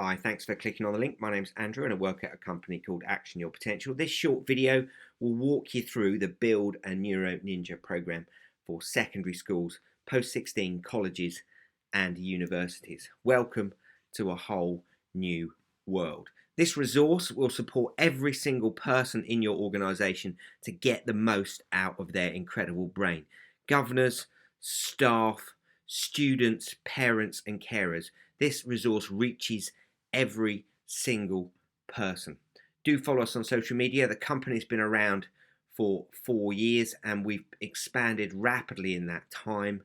Hi, thanks for clicking on the link. My name's Andrew and I work at a company called Action Your Potential. This short video will walk you through the Build a NeuroNinja program for secondary schools, post-16 colleges and universities. Welcome to a whole new world. This resource will support every single person in your organisation to get the most out of their incredible brain. Governors, staff, students, parents and carers. This resource reaches every single person. Do follow us on social media. The company's been around for 4 years and we've expanded rapidly in that time.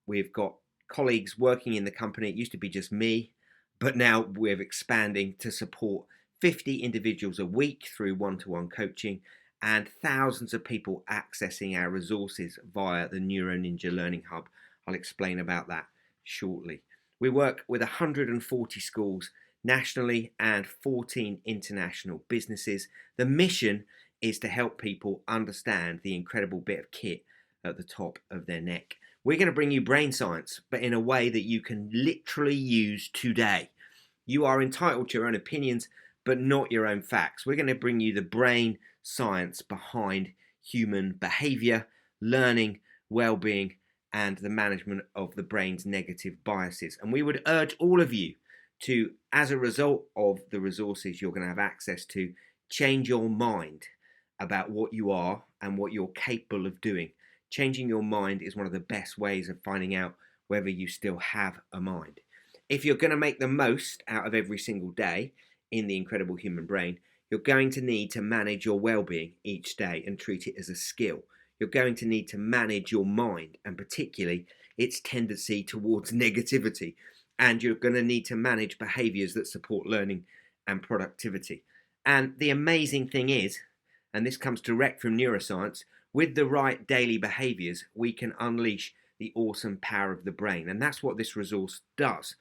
We've got colleagues working in the company. It used to be just me, but now we're expanding to support 50 individuals a week through one-to-one coaching and thousands of people accessing our resources via the NeuroNinja Learning Hub. I'll explain about that shortly. We work with 140 schools nationally and 14 international businesses. The mission is to help people understand the incredible bit of kit at the top of their neck. We're going to bring you brain science, but in a way that you can literally use today. You are entitled to your own opinions, but not your own facts. We're going to bring you the brain science behind human behavior, learning, well-being, and the management of the brain's negative biases. And we would urge all of you to, as a result of the resources you're going to have access to, change your mind about what you are and what you're capable of doing. Changing your mind is one of the best ways of finding out whether you still have a mind. If you're going to make the most out of every single day in the incredible human brain, you're going to need to manage your well-being each day and treat it as a skill. You're going to need to manage your mind, and particularly its tendency towards negativity. And you're going to need to manage behaviors that support learning and productivity. And the amazing thing is, and this comes direct from neuroscience, with the right daily behaviors, we can unleash the awesome power of the brain. And that's what this resource does.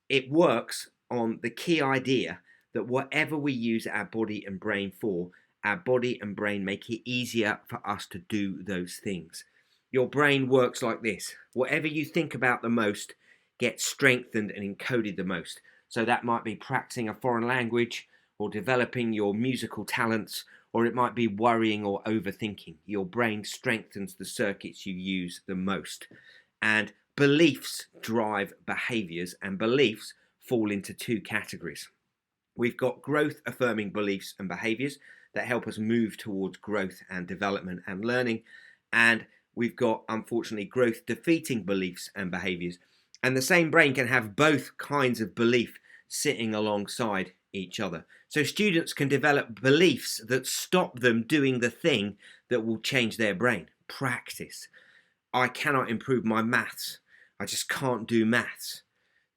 It works on the key idea that whatever we use our body and brain for, our body and brain make it easier for us to do those things. Your brain works like this. Whatever you think about the most gets strengthened and encoded the most. So that might be practicing a foreign language or developing your musical talents, or it might be worrying or overthinking. Your brain strengthens the circuits you use the most. And beliefs drive behaviors, and beliefs fall into two categories. We've got growth affirming beliefs and behaviors that help us move towards growth and development and learning. And we've got, unfortunately, growth defeating beliefs and behaviors. And the same brain can have both kinds of belief sitting alongside each other. So students can develop beliefs that stop them doing the thing that will change their brain. Practice. I cannot improve my maths. I just can't do maths.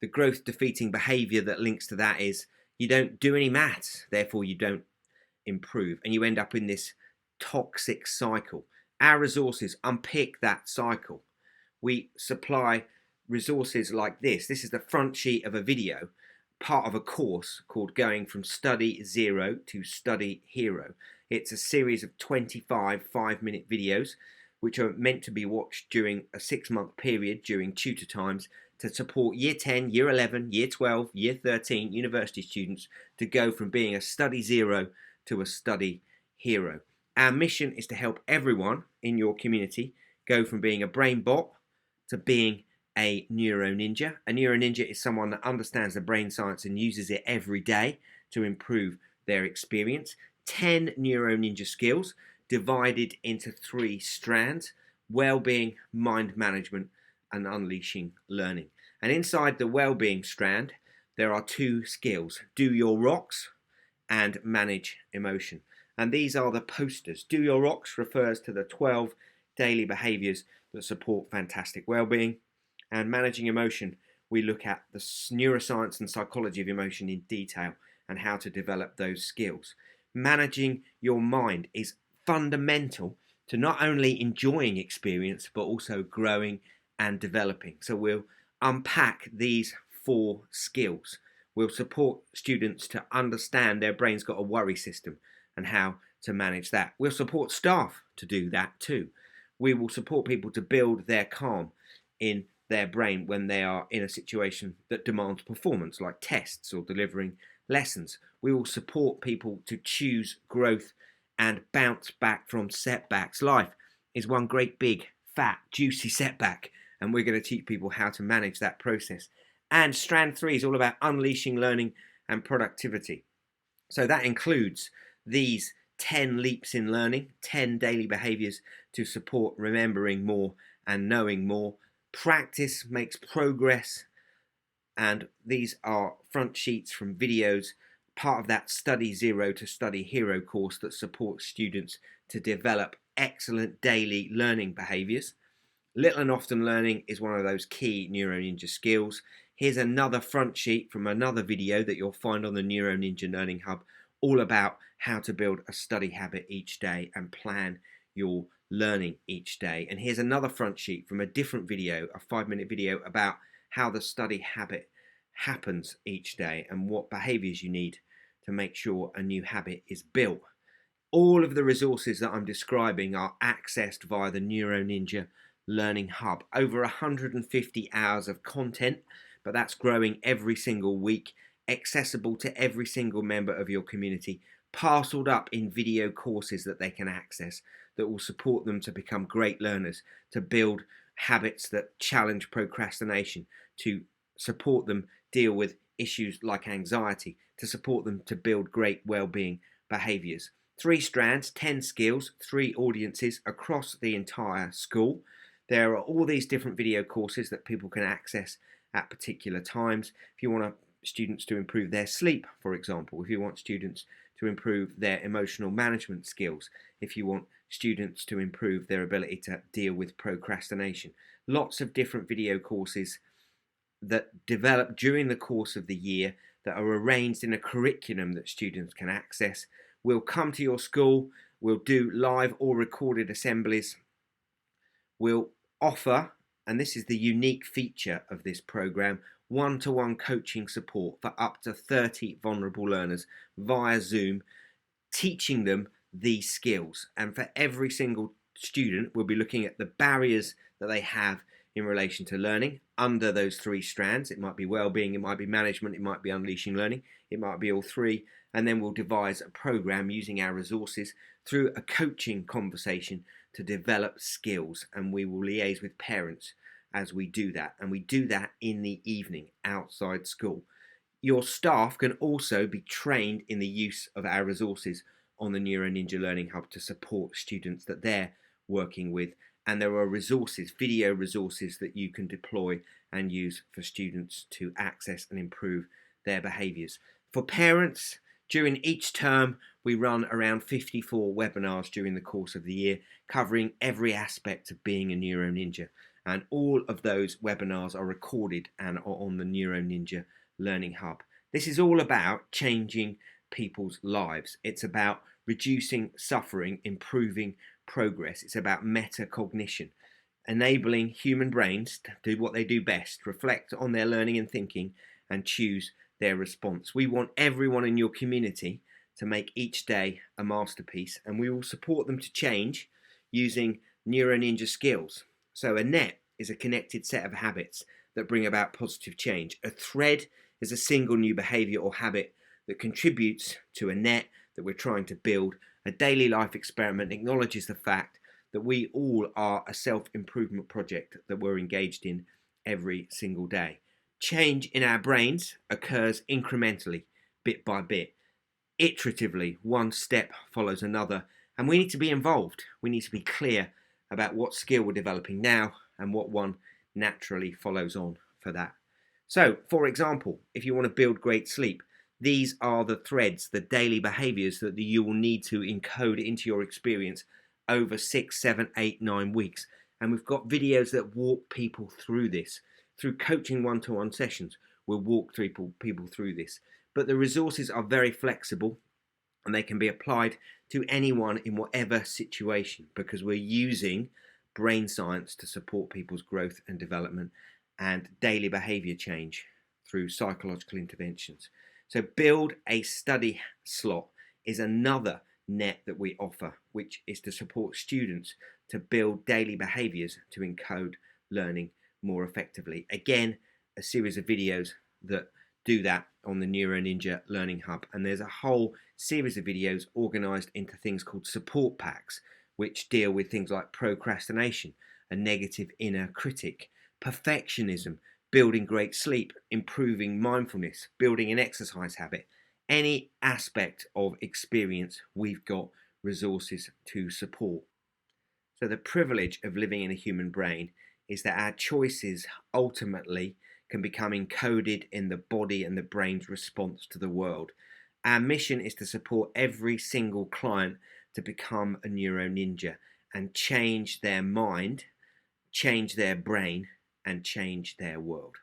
The growth defeating behavior that links to that is you don't do any maths, therefore you don't improve, and you end up in this toxic cycle. Our resources unpick that cycle. We supply resources like this. This is the front sheet of a video, part of a course called Going from Study Zero to Study Hero. It's a series of 25 5-minute videos which are meant to be watched during a 6-month period during tutor times to support Year 10, Year 11, Year 12, Year 13 university students to go from being a Study Zero to a Study Hero. Our mission is to help everyone in your community go from being a brain bot to being a NeuroNinja. A NeuroNinja is someone that understands the brain science and uses it every day to improve their experience. 10 NeuroNinja skills divided into 3 strands: well-being, mind management, and unleashing learning. And inside the well-being strand, there are 2 skills: do your rocks and manage emotion. And these are the posters. Do your rocks refers to the 12 daily behaviors that support fantastic well-being. And managing emotion, we look at the neuroscience and psychology of emotion in detail and how to develop those skills. Managing your mind is fundamental to not only enjoying experience, but also growing and developing. So we'll unpack these 4 skills. We'll support students to understand their brain's got a worry system and how to manage that. We'll support staff to do that too. We will support people to build their calm in their brain when they are in a situation that demands performance, like tests or delivering lessons. We will support people to choose growth and bounce back from setbacks. Life is one great big fat juicy setback, and we're going to teach people how to manage that process. And strand 3 is all about unleashing learning and productivity. So that includes these 10 leaps in learning, 10 daily behaviors to support remembering more and knowing more. Practice makes progress, and these are front sheets from videos, part of that Study Zero to Study Hero course that supports students to develop excellent daily learning behaviors. Little and often learning is one of those key NeuroNinja skills. Here's another front sheet from another video that you'll find on the NeuroNinja Learning Hub, all about how to build a study habit each day and plan your learning each day. And here's another front sheet from a different video, a 5-minute video about how the study habit happens each day and what behaviors you need to make sure a new habit is built. All of the resources that I'm describing are accessed via the NeuroNinja Learning Hub. Over 150 hours of content, but that's growing every single week, accessible to every single member of your community, parceled up in video courses that they can access that will support them to become great learners, to build habits that challenge procrastination, to support them deal with issues like anxiety, to support them to build great well-being behaviors. 3 strands, 10 skills, 3 audiences across the entire school. There are all these different video courses that people can access at particular times. If you want students to improve their sleep, for example, if you want students to improve their emotional management skills, if you want students to improve their ability to deal with procrastination. Lots of different video courses that develop during the course of the year that are arranged in a curriculum that students can access. We'll come to your school, we'll do live or recorded assemblies. We'll offer, and this is the unique feature of this program, one-to-one coaching support for up to 30 vulnerable learners via Zoom, teaching them these skills. And for every single student, we'll be looking at the barriers that they have in relation to learning under those 3 strands. It might be well-being, it might be management, it might be unleashing learning, it might be all 3. And then we'll devise a program using our resources through a coaching conversation to develop skills, and we will liaise with parents as we do that, and we do that in the evening outside school. Your staff can also be trained in the use of our resources on the NeuroNinja Learning Hub to support students that they're working with, and there are resources, video resources that you can deploy and use for students to access and improve their behaviours. For parents, during each term, we run around 54 webinars during the course of the year, covering every aspect of being a NeuroNinja. And all of those webinars are recorded and are on the NeuroNinja Learning Hub. This is all about changing people's lives. It's about reducing suffering, improving progress. It's about metacognition, enabling human brains to do what they do best, reflect on their learning and thinking, and choose their response. We want everyone in your community to make each day a masterpiece, and we will support them to change using NeuroNinja skills. So a net is a connected set of habits that bring about positive change. A thread is a single new behavior or habit that contributes to a net that we're trying to build. A daily life experiment acknowledges the fact that we all are a self-improvement project that we're engaged in every single day. Change in our brains occurs incrementally, bit by bit, iteratively. One step follows another, and we need to be involved. We need to be clear about what skill we're developing now and what one naturally follows on for that. So, for example, if you want to build great sleep, these are the threads, the daily behaviors that you will need to encode into your experience over 6, 7, 8, 9 weeks. And we've got videos that walk people through this. Through coaching one-to-one sessions, we'll walk people through this. But the resources are very flexible, and they can be applied to anyone in whatever situation, because we're using brain science to support people's growth and development and daily behavior change through psychological interventions. So build a study slot is another net that we offer, which is to support students to build daily behaviors to encode learning more effectively. Again, a series of videos that do that on the NeuroNinja Learning Hub. And there's a whole series of videos organized into things called support packs, which deal with things like procrastination, a negative inner critic, perfectionism, building great sleep, improving mindfulness, building an exercise habit. Any aspect of experience, we've got resources to support. So the privilege of living in a human brain is that our choices ultimately can become encoded in the body and the brain's response to the world. Our mission is to support every single client to become a neuro ninja and change their mind, change their brain, and change their world.